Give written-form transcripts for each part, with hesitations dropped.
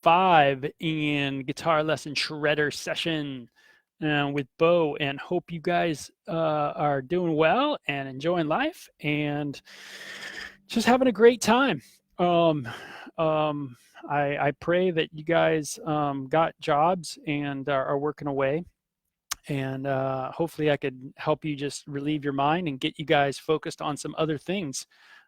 5 in Guitar Lesson Shredder Session with Bo, and hope you guys are doing well and enjoying life and just having a great time. I pray that you guys got jobs and are working away, and hopefully I could help you just relieve your mind and get you guys focused on some other things,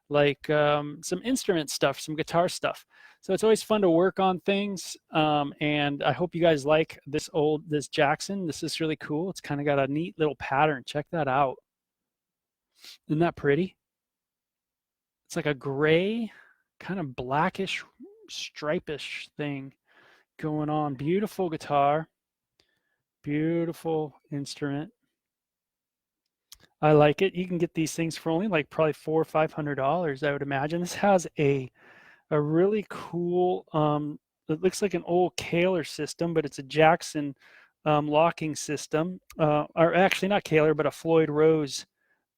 like some instrument stuff, some guitar stuff. So it's always fun to work on things, and I hope you guys like this Jackson. This is really cool. It's kind of got a neat little pattern. Check that out. Isn't that pretty? It's like a gray, kind of blackish, stripish thing going on. Beautiful guitar. Beautiful instrument. I like it. You can get these things for only like probably $400 or $500, I would imagine. This has a really cool, it looks like an old Kahler system, but it's a Jackson locking system, or actually not Kahler, but a Floyd Rose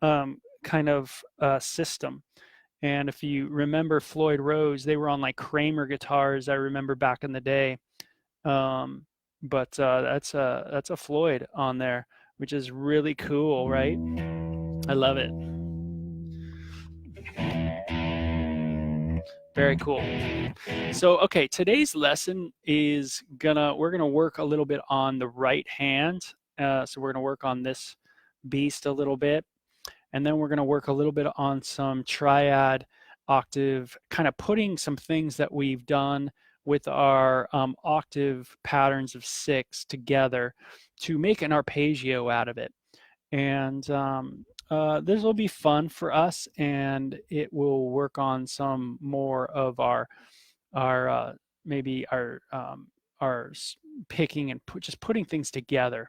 kind of system. And if you remember Floyd Rose, they were on like Kramer guitars, I remember back in the day. But that's a Floyd on there, which is really cool, right? I love it. Very cool. So, okay, today's lesson is we're gonna work a little bit on the right hand. So we're gonna work on this beast a little bit, and then we're gonna work a little bit on some triad octave, kind of putting some things that we've done with our octave patterns of 6 together to make an arpeggio out of it. And this will be fun for us, and it will work on some more of our maybe our picking and just putting things together.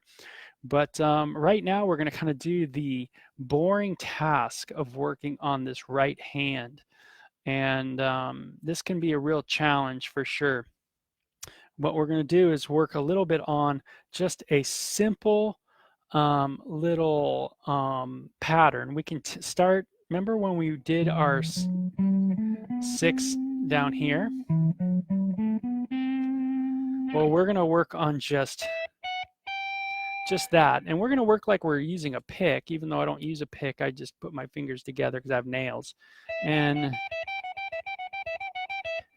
But right now we're going to kind of do the boring task of working on this right hand, and this can be a real challenge for sure. What we're going to do is work a little bit on just a simple little pattern. We can start, remember when we did our 6 down here? Well, we're going to work on just that, and we're going to work like we're using a pick. Even though I don't use a pick, I just put my fingers together because I have nails, and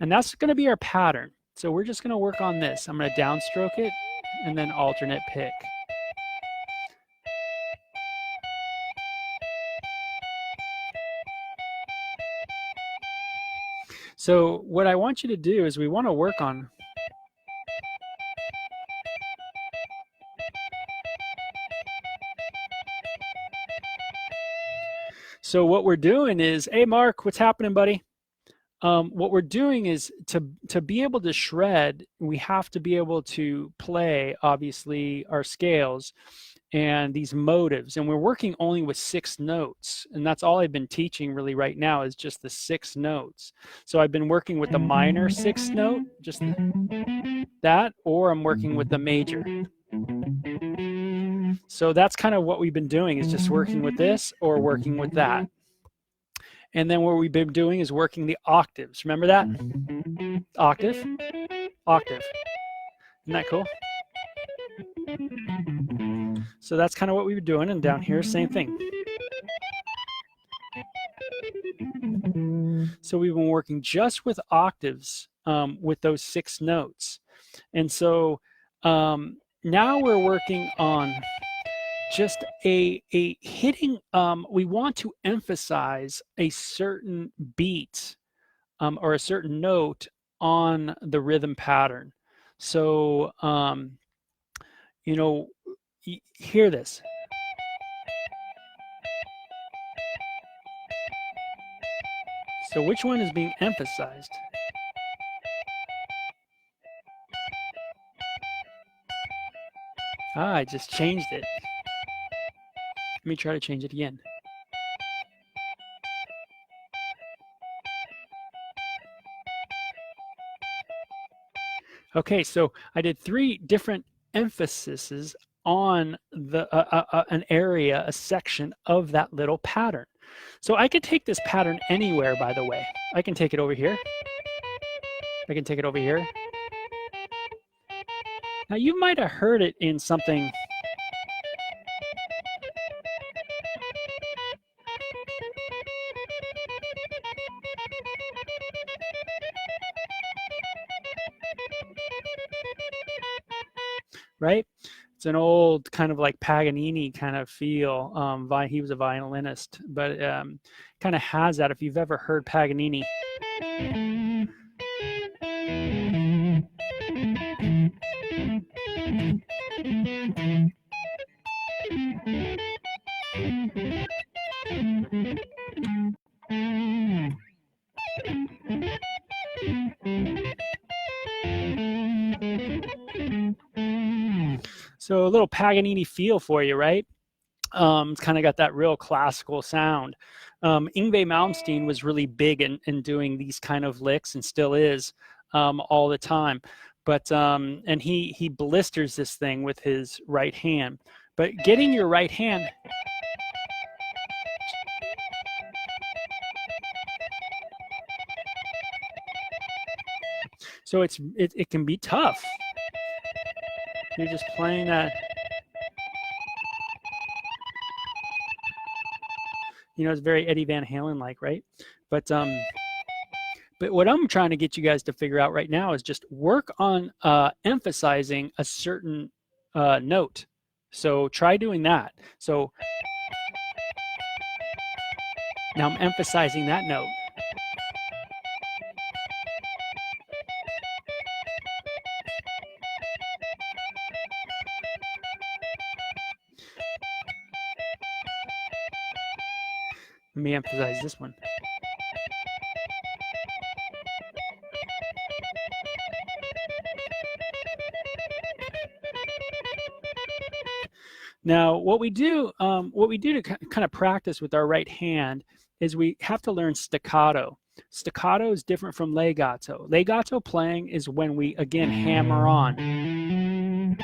that's going to be our pattern. So we're just going to work on this. I'm going to downstroke it and then alternate pick. So what I want you to do is we want to work on So what we're doing is, hey Mark, what's happening, buddy? What we're doing is to be able to shred, we have to be able to play, obviously, our scales and these motives. And we're working only with 6 notes. And that's all I've been teaching really right now is just the 6 notes. So I've been working with the minor 6th note, just that, or I'm working with the major. So that's kind of what we've been doing, is just working with this or working with that. And then what we've been doing is working the octaves. Remember that? Octave, octave. Isn't that cool? So that's kind of what we were doing. And down here, same thing. So we've been working just with octaves with those 6 notes. And so now we're working on just a hitting, we want to emphasize a certain beat or a certain note on the rhythm pattern. So, you know, hear this. So which one is being emphasized? I just changed it. Let me try to change it again. Okay, so I did 3 different emphases on an area, a section of that little pattern. So I could take this pattern anywhere, by the way. I can take it over here. I can take it over here. Now you might have heard it in something. Right? It's an old kind of like Paganini kind of feel. He was a violinist, but kind of has that. If you've ever heard Paganini. So a little Paganini feel for you, right? It's kind of got that real classical sound. Yngwie Malmsteen was really big in doing these kind of licks and still is all the time. But and he blisters this thing with his right hand. But getting your right hand. So it can be tough. You're just playing that. You know, it's very Eddie Van Halen like, right? But what I'm trying to get you guys to figure out right now is just work on emphasizing a certain note. So try doing that. So now I'm emphasizing that note. Let me emphasize this one. Now, what we do to kind of practice with our right hand is we have to learn staccato. Staccato is different from legato. Legato playing is when we, again, hammer on.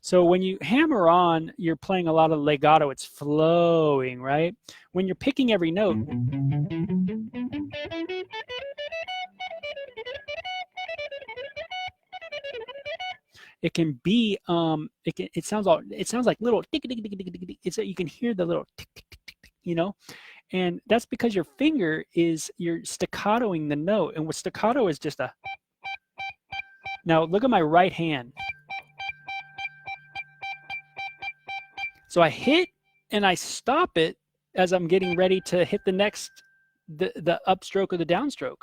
So when you hammer on, you're playing a lot of legato. It's flowing, right? When you're picking every note, it can be it sounds like little tick tick tick tick tick. It's you can hear the little tick tick tick tick, you know, and that's because your finger is you're staccatoing the note, and what staccato is just a. Now look at my right hand. So I hit and I stop it as I'm getting ready to hit the next the upstroke or the downstroke.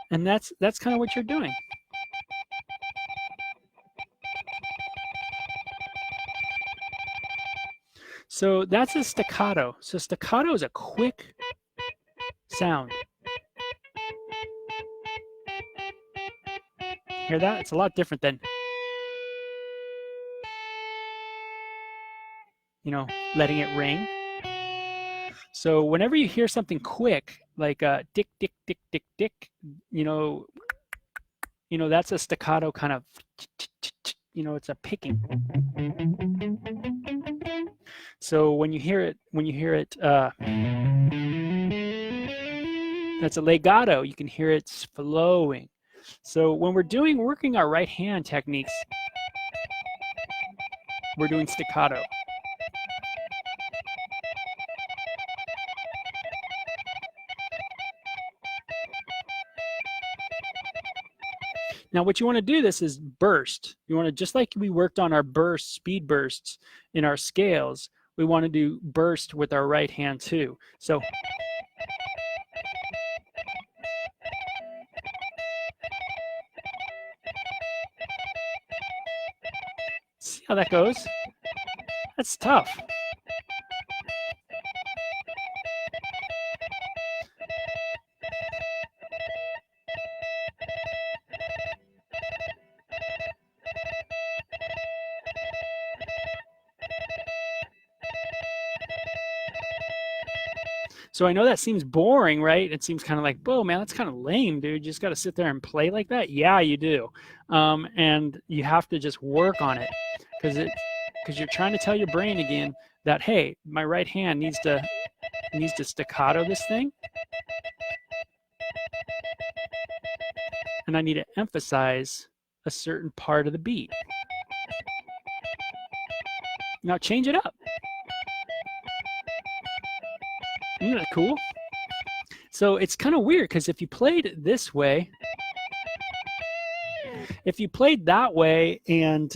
And that's kind of what you're doing. So that's a staccato. So staccato is a quick sound. Hear that? It's a lot different than, you know, letting it ring. So whenever you hear something quick, like dick, dick, dick, dick, dick, you know, that's a staccato kind of, you know, it's a picking. So when you hear it, that's a legato. You can hear it's flowing. So when we're working our right hand techniques, we're doing staccato. Now, what you want to do this is burst. You want to, just like we worked on our burst, speed bursts in our scales, we want to do burst with our right hand too. So see how that goes? That's tough. So I know that seems boring, right? It seems kind of like, whoa, man, that's kind of lame, dude. You just got to sit there and play like that. Yeah, you do. And you have to just work on it because you're trying to tell your brain again that, hey, my right hand needs to staccato this thing. And I need to emphasize a certain part of the beat. Now change it up. Isn't that cool? So it's kind of weird because if you played this way, if you played that way and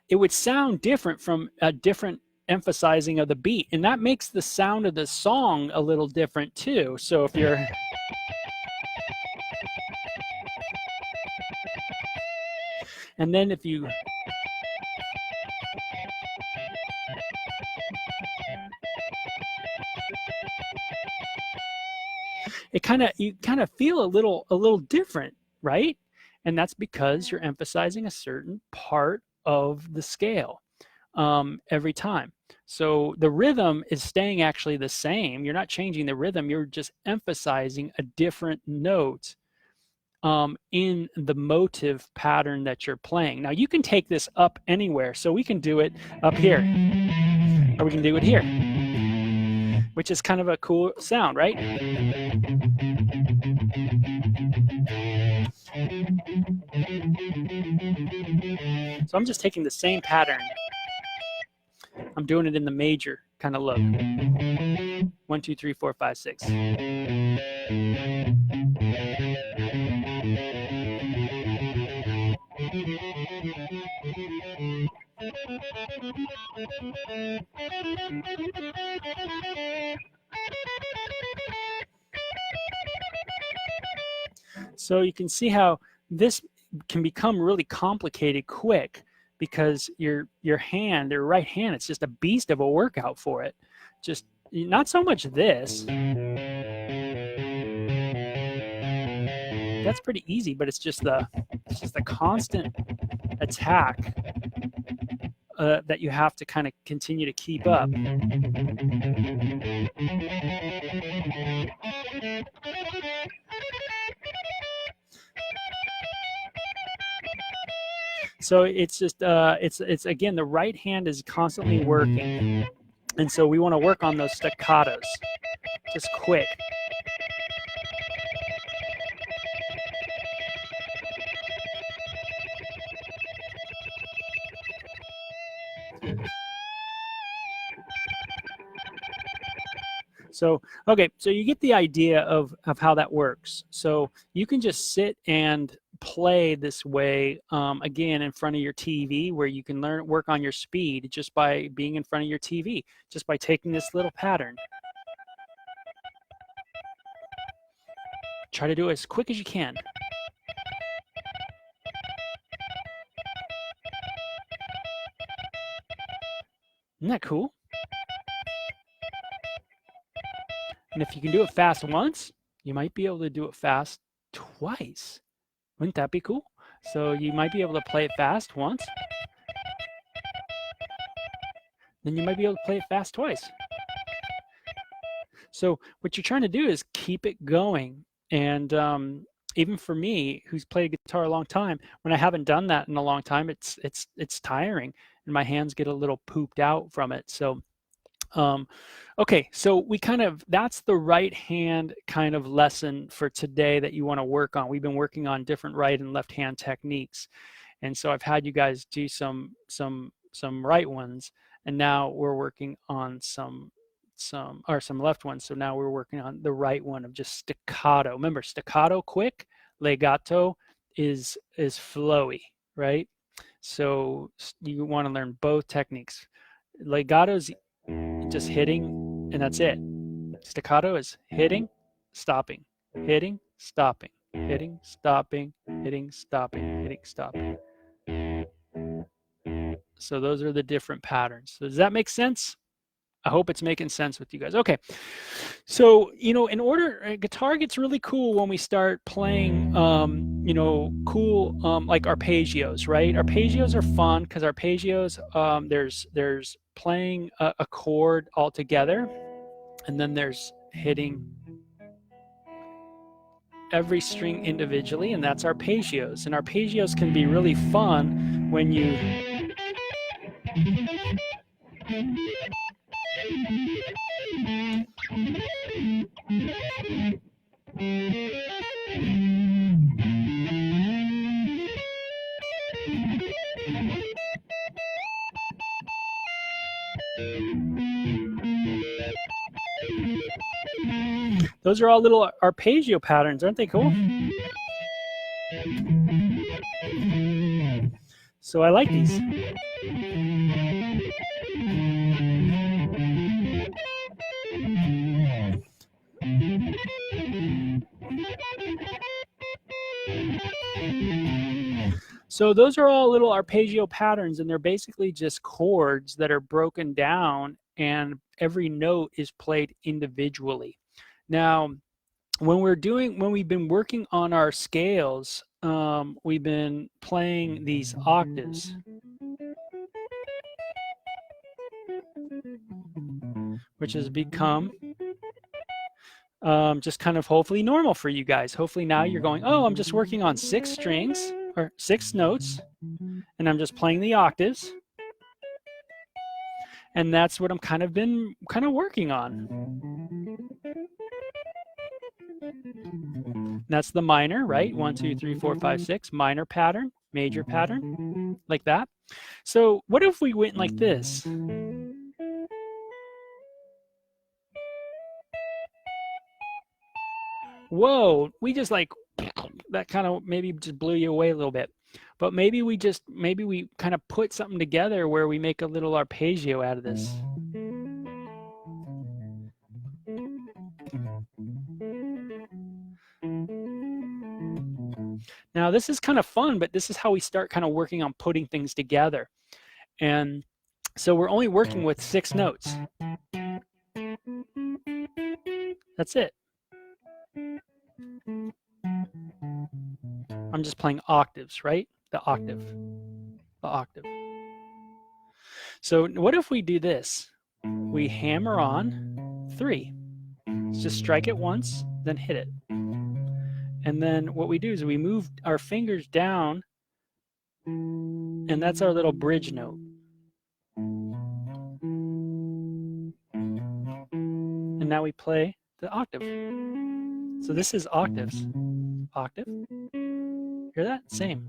it would sound different from a different emphasizing of the beat. And that makes the sound of the song a little different too. So if you're... And then if you... you kind of feel a little different, right? And that's because you're emphasizing a certain part of the scale every time. So the rhythm is staying actually the same. You're not changing the rhythm. You're just emphasizing a different note in the motive pattern that you're playing. Now you can take this up anywhere. So we can do it up here, or we can do it here, which is kind of a cool sound, right? So I'm just taking the same pattern. I'm doing it in the major kind of look. 1, 2, 3, 4, 5, 6. So you can see how this can become really complicated quick because your right hand, it's just a beast of a workout for it. Just not so much this. That's pretty easy, but it's just the constant attack that you have to kind of continue to keep up. So it's just it's again, the right hand is constantly working, and so we want to work on those staccatos, just quick. So, okay, so you get the idea of how that works. So you can just sit and play this way, again, in front of your TV, where you can work on your speed just by being in front of your TV, just by taking this little pattern. Try to do it as quick as you can. Isn't that cool? And if you can do it fast once, you might be able to do it fast twice. Wouldn't that be cool? So you might be able to play it fast once. Then you might be able to play it fast twice. So what you're trying to do is keep it going. And even for me, who's played guitar a long time, when I haven't done that in a long time, it's tiring, and my hands get a little pooped out from it. So okay, so that's the right hand kind of lesson for today that you want to work on. We've been working on different right and left hand techniques. And so I've had you guys do some right ones, and now we're working on some left ones. So now we're working on the right one of just staccato. Remember, staccato quick, legato is flowy, right? So you want to learn both techniques. Legato's just hitting, and that's it. Staccato is hitting, stopping, hitting, stopping, hitting, stopping, hitting, stopping, hitting, stopping. So those are the different patterns. So does that make sense? I hope it's making sense with you guys. Okay, so guitar gets really cool when we start playing cool like arpeggios, right? Arpeggios are fun because arpeggios, there's playing a chord all together, and then there's hitting every string individually, and that's arpeggios. And arpeggios can be really fun when you those are all little arpeggio patterns, aren't they cool? So I like these. So those are all little arpeggio patterns, and they're basically just chords that are broken down, and every note is played individually. Now, when we've been working on our scales, we've been playing these octaves, which has become just kind of hopefully normal for you guys. Hopefully now you're going, oh, I'm just working on 6 strings or 6 notes, and I'm just playing the octaves. And that's what I'm kind of working on. That's the minor, right? 1, 2, 3, 4, 5, 6, minor pattern, major pattern, like that. So what if we went like this? Whoa, we just like, that kind of maybe just blew you away a little bit. But maybe we kind of put something together where we make a little arpeggio out of this. Now this is kind of fun, but this is how we start kind of working on putting things together. And so we're only working with 6 notes. That's it. I'm just playing octaves, right? The octave. So what if we do this? We hammer on 3. Let's just strike it once, then hit it. And then what we do is we move our fingers down, and that's our little bridge note. And now we play the octave. So this is octaves. Octave. Hear that? Same.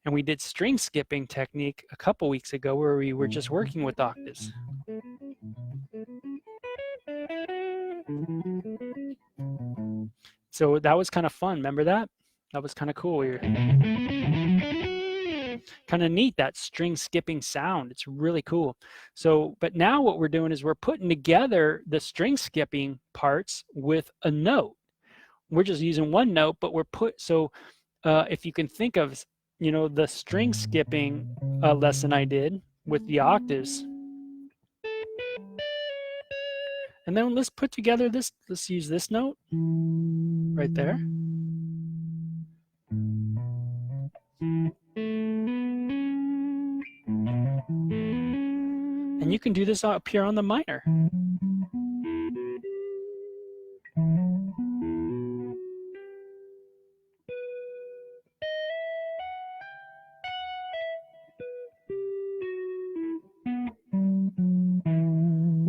And we did string skipping technique a couple weeks ago where we were just working with octaves. So that was kind of fun. Remember that? That was kind of cool. We were kind of neat, that string skipping sound. It's really cool. So, but now what we're doing is we're putting together the string skipping parts with a note. We're just using one note, but if you can think of, the string skipping lesson I did with the octaves. And then let's put together this, let's use this note right there. And you can do this up here on the minor.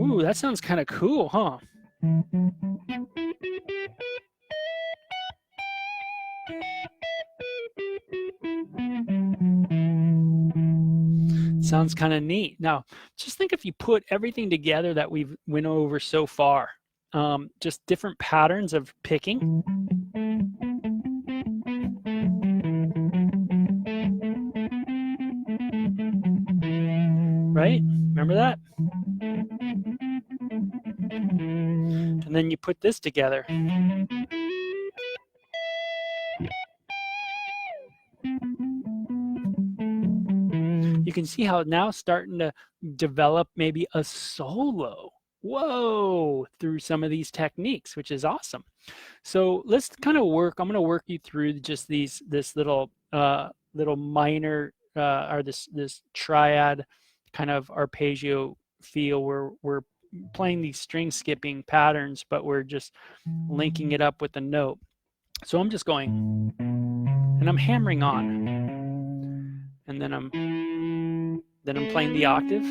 Ooh, that sounds kind of cool, huh? Sounds kind of neat. Now, just think if you put everything together that we've went over so far, just different patterns of picking. Right? Remember that? And then you put this together. You can see how now starting to develop maybe a solo. Whoa, through some of these techniques, which is awesome. So let's kind of work. I'm going to work you through just this little minor or this triad kind of arpeggio feel where we're playing these string skipping patterns, but we're just linking it up with the note. So I'm just going, and I'm hammering on, and then I'm playing the octave,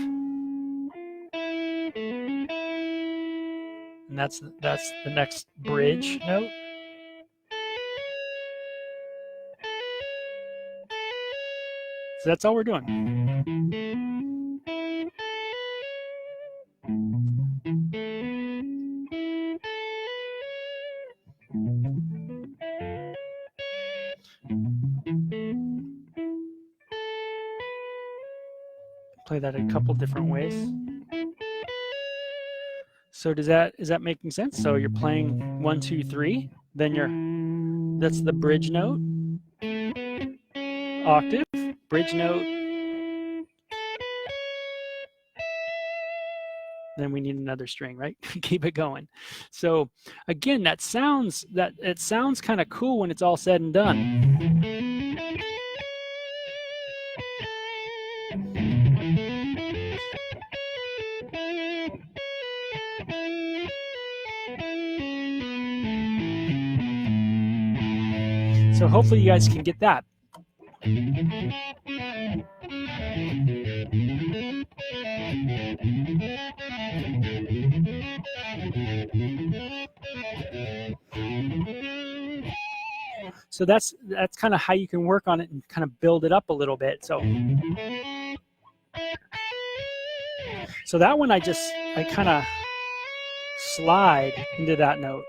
and that's the next bridge note. So that's all we're doing. Play that a couple different ways. So is that making sense? So you're playing 1, 2, 3, then that's the bridge note, octave, bridge note, then we need another string, right? Keep it going. So again, it sounds kind of cool when it's all said and done. So hopefully you guys can get that. So that's kind of how you can work on it and kind of build it up a little bit. So that one I kind of slide into that note.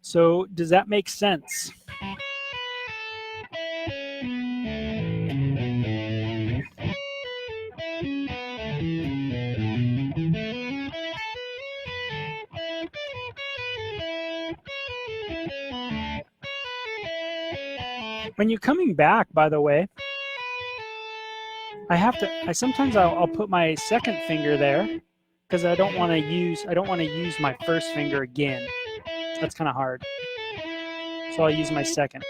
So does that make sense? When you're coming back, by the way, sometimes I'll put my second finger there because I don't want to use my first finger again. That's kind of hard. So I'll use my second.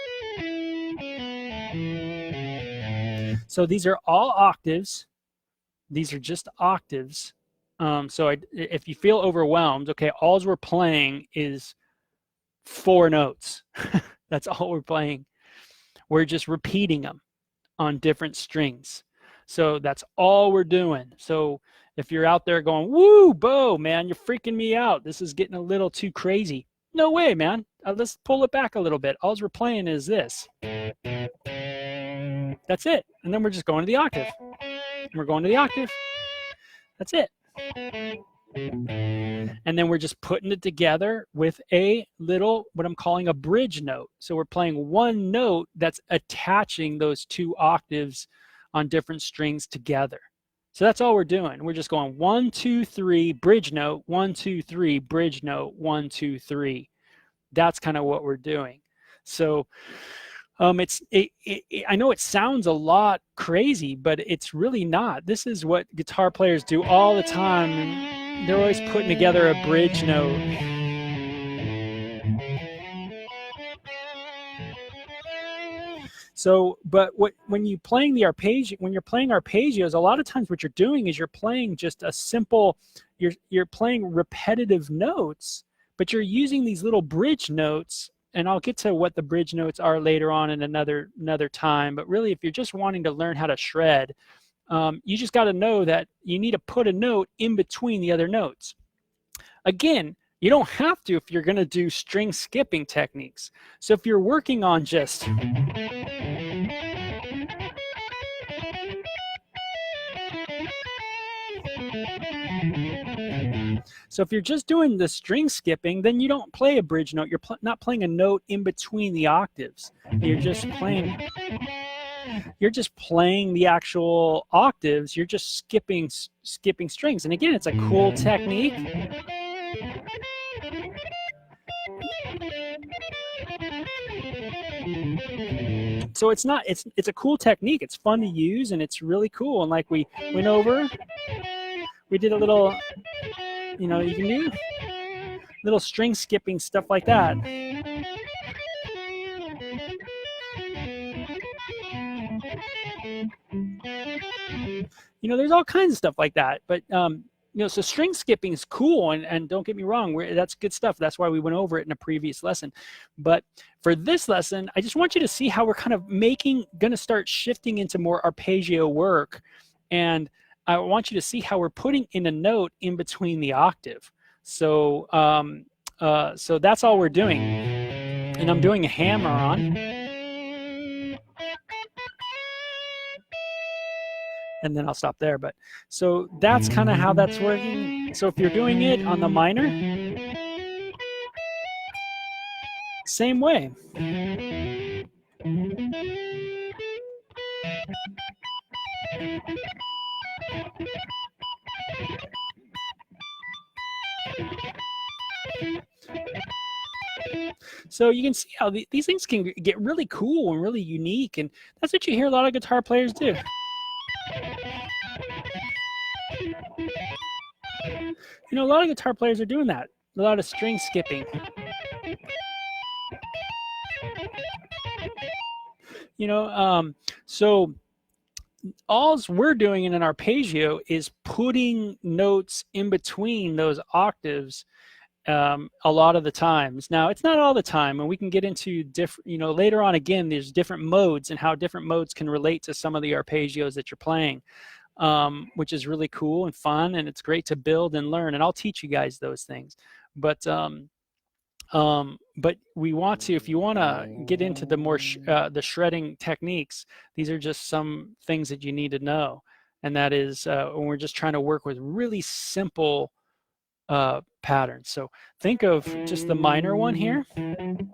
So these are all octaves. These are just octaves. So if you feel overwhelmed, okay, all we're playing is 4 notes. That's all we're playing. We're just repeating them on different strings. So that's all we're doing. So if you're out there going, woo, Bo, man, you're freaking me out. This is getting a little too crazy. No way, man. Let's pull it back a little bit. All we're playing is this. That's it. And then we're just going to the octave. We're going to the octave. That's it. And then we're just putting it together with a little, what I'm calling a bridge note. So we're playing one note that's attaching those 2 octaves on different strings together. So that's all we're doing. We're just going 1, 2, 3, bridge note, 1, 2, 3, bridge note, 1, 2, 3. That's kind of what we're doing. So I know it sounds a lot crazy, but it's really not. This is what guitar players do all the time. They're always putting together a bridge note. So, but when you're playing arpeggios, a lot of times what you're doing is you're playing just a simple, you're playing repetitive notes, but you're using these little bridge notes, and I'll get to what the bridge notes are later on in another time. But really, if you're just wanting to learn how to shred, you just got to know that you need to put a note in between the other notes. Again, you don't have to if you're going to do string skipping techniques. So if you're working on just doing the string skipping, then you don't play a bridge note. You're not playing a note in between the octaves. You're just playing the actual octaves. You're just skipping strings. And again, it's a cool technique. so it's not, it's a cool technique. It's fun to use and it's really cool. And like we went over, we did a little, you know, you can do little string skipping, stuff like that. You know, there's all kinds of stuff like that. But you know, so string skipping is cool, and don't get me wrong, that's good stuff. That's why we went over it in a previous lesson. But for this lesson, I just want you to see how we're kind of going to start shifting into more arpeggio work. And I want you to see how we're putting in a note in between the octave. So, so that's all we're doing. And I'm doing a hammer on. And then I'll stop there. But so that's kind of how that's working. So if you're doing it on the minor, same way. So you can see how these things can get really cool and really unique, and that's what you hear a lot of guitar players do. You know, a lot of guitar players are doing that. A lot of string skipping. You know, so all we're doing in an arpeggio is putting notes in between those octaves a lot of the times. Now, it's not all the time, and we can get into different, you know, later on again, there's different modes and how different modes can relate to some of the arpeggios that you're playing. Which is really cool and fun, and it's great to build and learn, and I'll teach you guys those things. But we want to, if you want to get into the more the shredding techniques, these are just some things that you need to know, and that is when we're just trying to work with really simple patterns. So think of just the minor one here, and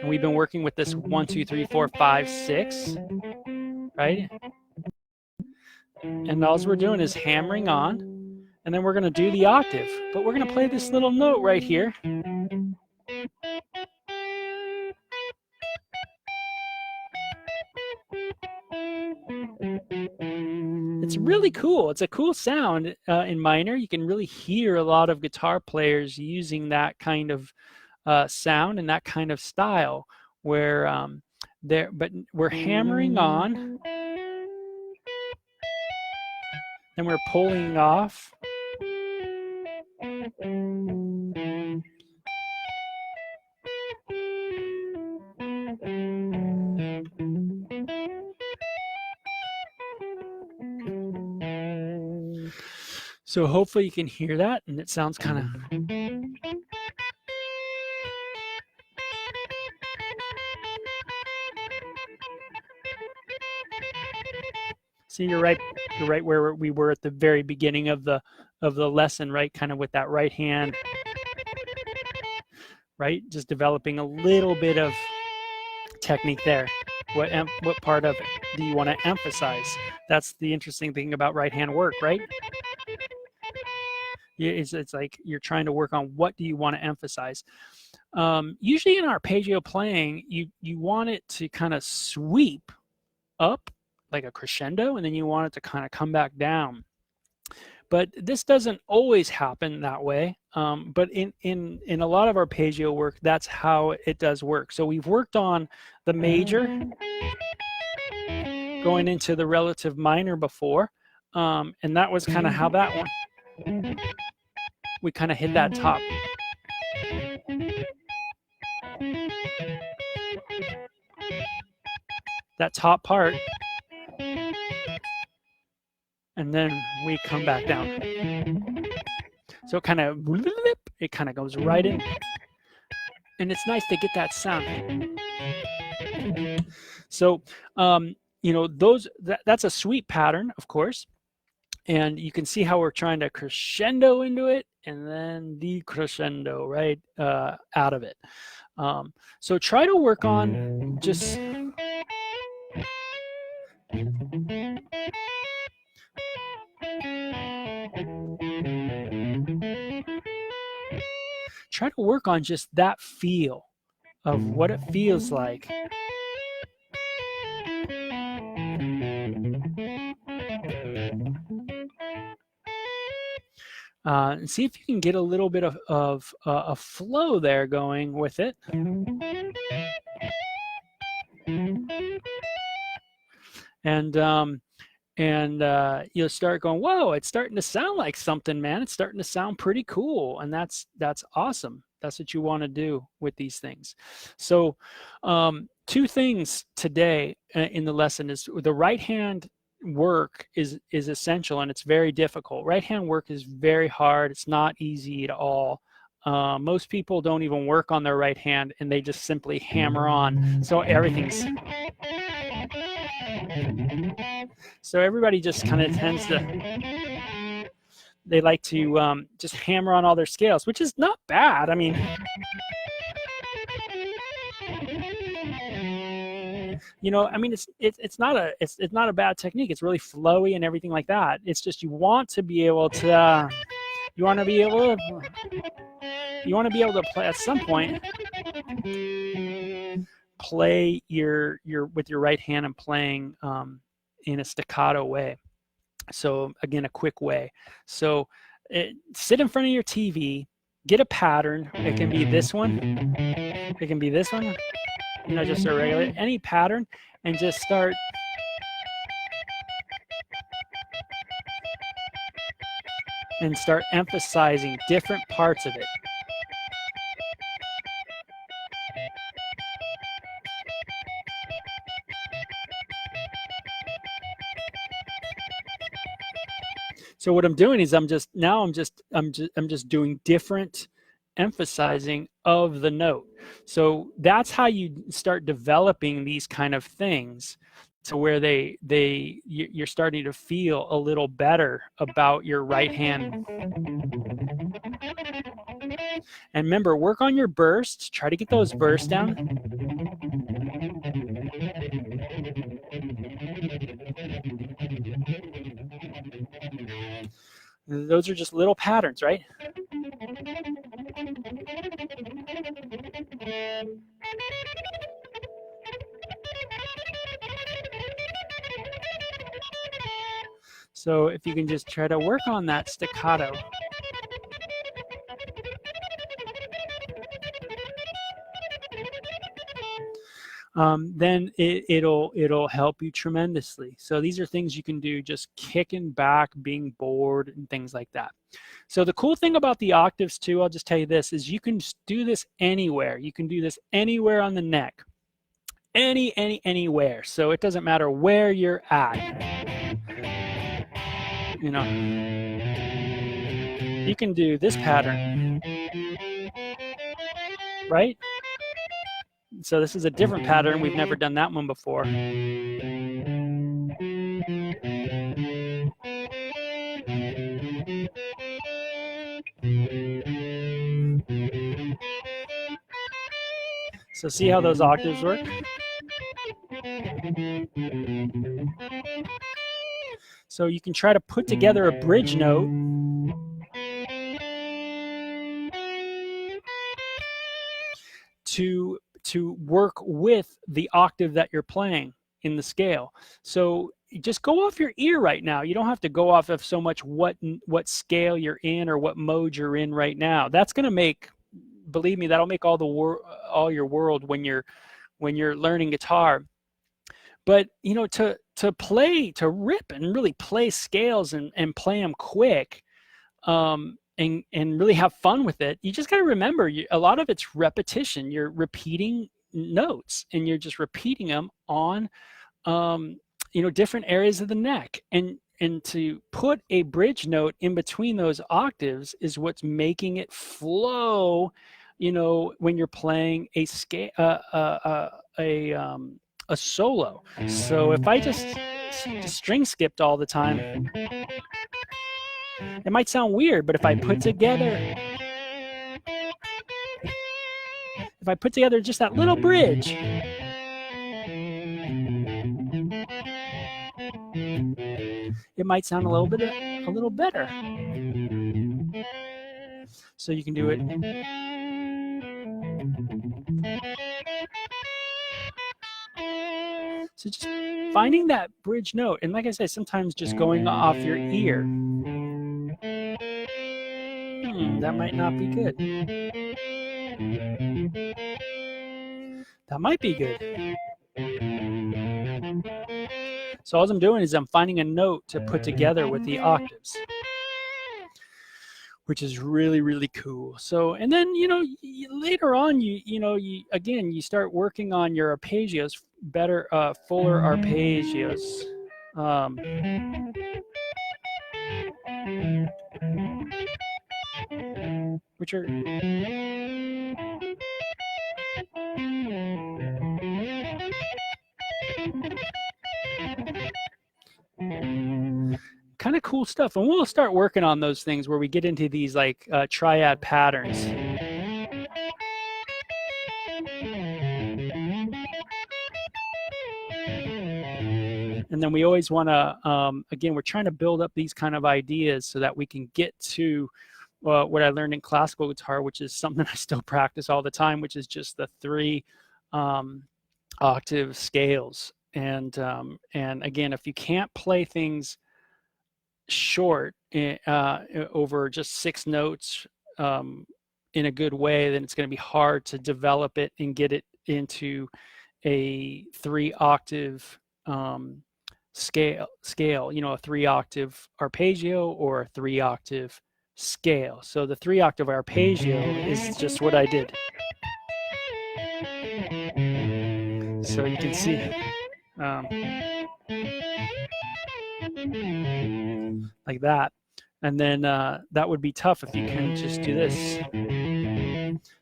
we've been working with this 1 2 3 4 5 6, right? And all we're doing is hammering on, and then we're going to do the octave, but we're going to play this little note right here. It's really cool. It's a cool sound in minor. You can really hear a lot of guitar players using that kind of sound and that kind of style, where but we're hammering on, and we're pulling off. So hopefully you can hear that, and it sounds kind of... See, you're right where we were at the very beginning of the lesson, right? Kind of with that right hand, right? Just developing a little bit of technique there. What part of it do you want to emphasize? That's the interesting thing about right hand work, right? It's like you're trying to work on what do you want to emphasize. Usually in arpeggio playing, you want it to kind of sweep up like a crescendo, and then you want it to kind of come back down. But this doesn't always happen that way. But in a lot of arpeggio work, that's how it does work. So we've worked on the major going into the relative minor before, and that was kind of how that one, we kind of hit that top. That top part, and then we come back down. So it kind of goes right in, and it's nice to get that sound. So you know, that's a sweep pattern, of course, and you can see how we're trying to crescendo into it and then decrescendo right out of it. So try to work on just that feel of what it feels like And see if you can get a little bit of a flow there going with it. And you'll start going, whoa, it's starting to sound like something, man. It's starting to sound pretty cool. And that's awesome. That's what you want to do with these things. So two things today in the lesson is the right hand work is essential, and it's very difficult. Right hand work is very hard. It's not easy at all. Most people don't even work on their right hand, and they just simply hammer on. So everything's... So everybody just kind of tends to, they like to just hammer on all their scales, which is not bad. I mean, you know, I mean, it's not a bad technique. It's really flowy and everything like that. It's just you want to be able to play at some point, play your with your right hand and playing in a staccato way. So again, a quick way. So sit in front of your TV, get a pattern. It can be this one. It can be this one. You know, just a regular, any pattern, and just start. And start emphasizing different parts of it. So what I'm doing is I'm just doing different emphasizing of the note. So that's how you start developing these kind of things, to where you're starting to feel a little better about your right hand. And remember, work on your bursts. Try to get those bursts down. Those are just little patterns, right? So if you can just try to work on that staccato. Then it'll help you tremendously. So these are things you can do just kicking back, being bored, and things like that. So the cool thing about the octaves too, I'll just tell you this, is you can do this anywhere. You can do this anywhere on the neck. Anywhere. So it doesn't matter where you're at. You know, you can do this pattern, right? So this is a different pattern. We've never done that one before. So see how those octaves work? So you can try to put together a bridge note to work with the octave that you're playing in the scale. So just go off your ear right now. You don't have to go off of so much what scale you're in or what mode you're in right now. That's going to make, believe me, that'll make all your world when you're learning guitar. But you know, to rip and really play scales and play them quick, and really have fun with it, you just got to remember, a lot of it's repetition. You're repeating notes, and you're just repeating them on you know, different areas of the neck, and to put a bridge note in between those octaves is what's making it flow, you know, when you're playing a scale, a solo. So if I just string skipped all the time, it might sound weird, but if I put together just that little bridge, it might sound a little better. So you can do it. So just finding that bridge note, and like I said, sometimes just going off your ear. That might not be good. That might be good. So all I'm doing is I'm finding a note to put together with the octaves, which is really, really cool. So, and then, later on, again, you start working on your arpeggios, better, fuller arpeggios. Which are kind of cool stuff. And we'll start working on those things where we get into these like triad patterns. And then we always want to, again, we're trying to build up these kind of ideas so that we can get to what I learned in classical guitar, which is something I still practice all the time, which is just the 3 octave scales. And again, if you can't play things short over just 6 notes in a good way, then it's going to be hard to develop it and get it into a 3 octave scale, a 3 octave arpeggio or a 3 octave scale. So the 3 octave arpeggio is just what I did. So you can see like that. And then that would be tough if you couldn't just do this.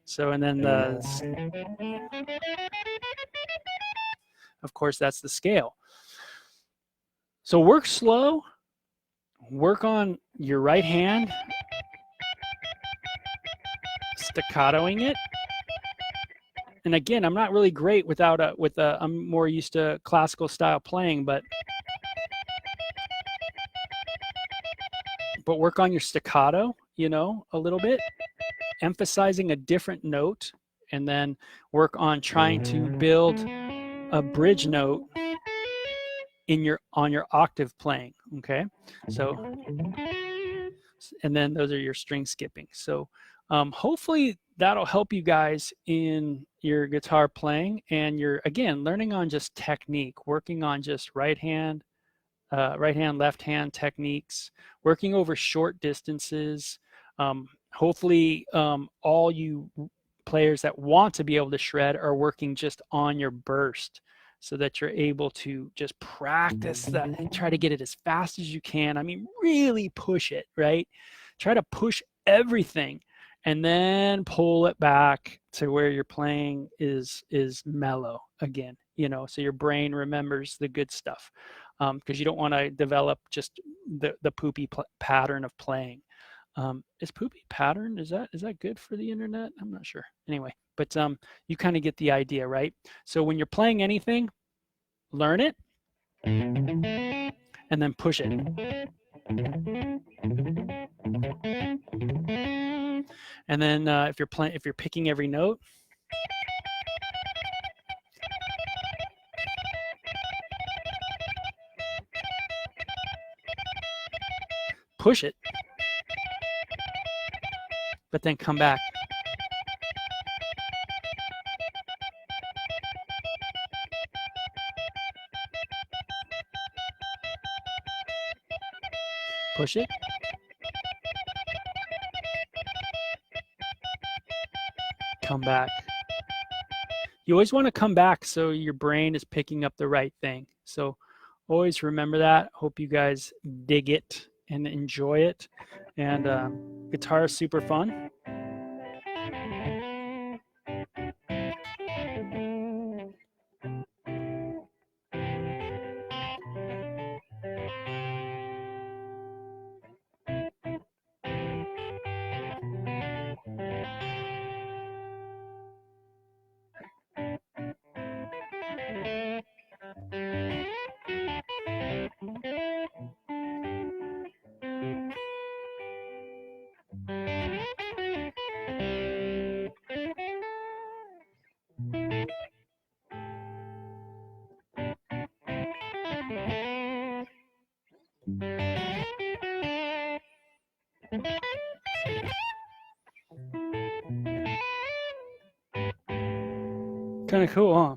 So, and then of course, that's the scale. So work slow, work on your right hand, staccatoing it. And again, I'm not really great I'm more used to classical style playing, but work on your staccato, a little bit, emphasizing a different note, and then work on trying to build a bridge note on your octave playing. Okay, so, and then those are your string skipping. So hopefully that'll help you guys in your guitar playing, and you're again learning on just technique, working on just right hand, left hand techniques, working over short distances. Hopefully all you players that want to be able to shred are working just on your burst, so that you're able to just practice that and try to get it as fast as you can. I mean, really push it, right? Try to push everything and then pull it back to where your playing is mellow again, so your brain remembers the good stuff, because you don't want to develop just the poopy pattern of playing. Is poopy pattern, is that good for the internet? I'm not sure. Anyway, but you kind of get the idea, right? So when you're playing anything, learn it and then push it. And then if you're picking every note, push it, but then come back. Push it. Come back. You always want to come back so your brain is picking up the right thing. So always remember that. Hope you guys dig it and enjoy it. And guitar is super fun. Kind of cool, huh?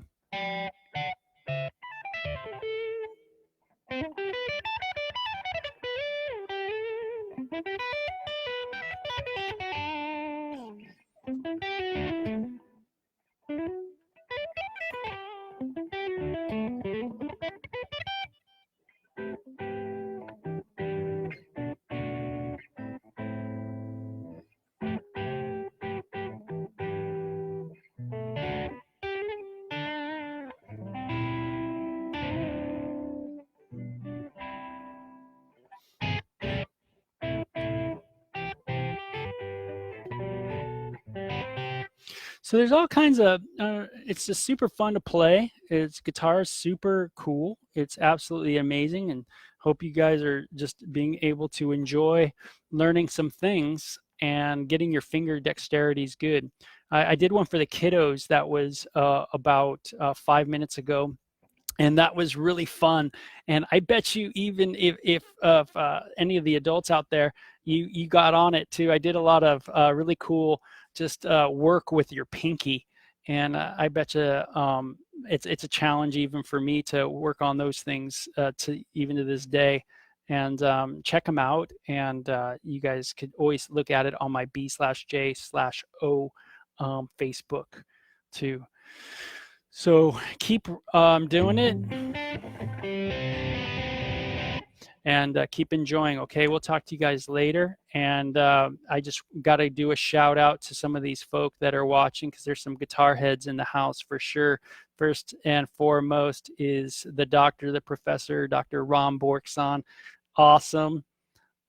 So there's all kinds of, it's just super fun to play. It's guitar is super cool. It's absolutely amazing. And hope you guys are just being able to enjoy learning some things and getting your finger dexterities good. I did one for the kiddos that was about 5 minutes ago, and that was really fun. And I bet you, even if any of the adults out there, you got on it too. I did a lot of really cool just work with your pinky, and I bet you it's a challenge even for me to work on those things to even to this day. And check them out, and you guys could always look at it on my B/J/O Facebook too. So keep doing it, and keep enjoying. Okay, we'll talk to you guys later. And I just got to do a shout out to some of these folk that are watching, because there's some guitar heads in the house for sure. First and foremost is the doctor, the professor, Dr. Ron Borkson. Awesome.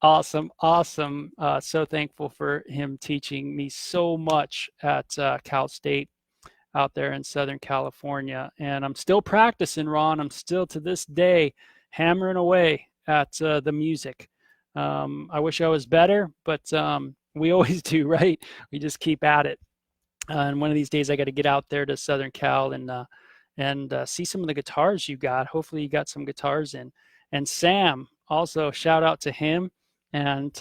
Awesome, awesome. So thankful for him teaching me so much at Cal State out there in Southern California. And I'm still practicing, Ron. I'm still to this day hammering away at the music. I wish I was better, but we always do, right? We just keep at it. And one of these days I got to get out there to Southern Cal and see some of the guitars you got. Hopefully you got some guitars in. And Sam, also shout out to him, and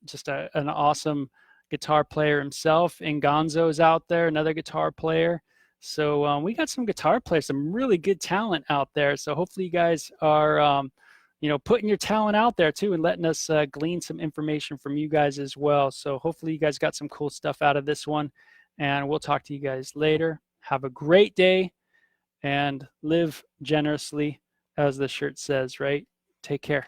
just an awesome guitar player himself. And Gonzo's out there, another guitar player. So we got some guitar players, some really good talent out there. So hopefully you guys are, putting your talent out there too, and letting us glean some information from you guys as well. So hopefully you guys got some cool stuff out of this one, and we'll talk to you guys later. Have a great day and live generously, as the shirt says, right? Take care.